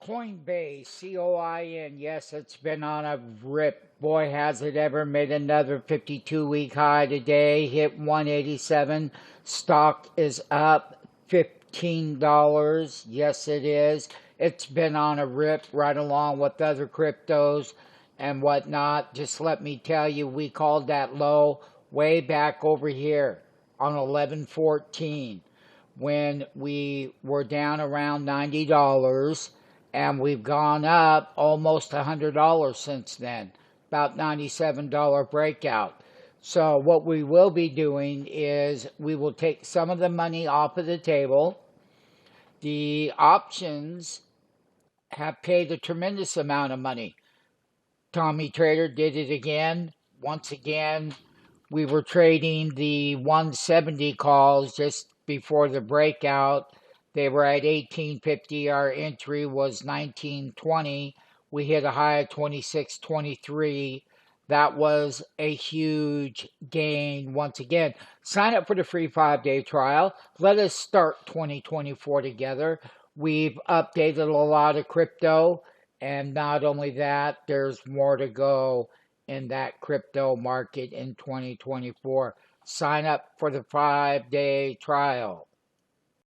Coinbase, COIN, yes, it's been on a rip. Boy, has it ever made another 52-week high today, hit 187. Stock is up $15. Yes, it is. It's been on a rip right along with other cryptos and whatnot. Just let me tell you, we called that low way back over here on 11/14 when we were down around $90, and we've gone up almost $100 since then, about $97 breakout. So what we will be doing is we will take some of the money off of the table. The options have paid a tremendous amount of money. Tommy Trader did it again. Once again, we were trading the 170 calls just before the breakout. They were at 1850. Our entry was 1920. We hit a high of 2623. That was a huge gain once again. Sign up for the free 5-day trial. Let us start 2024 together. We've updated a lot of crypto, and not only that, there's more to go in that crypto market in 2024. Sign up for the 5-day trial.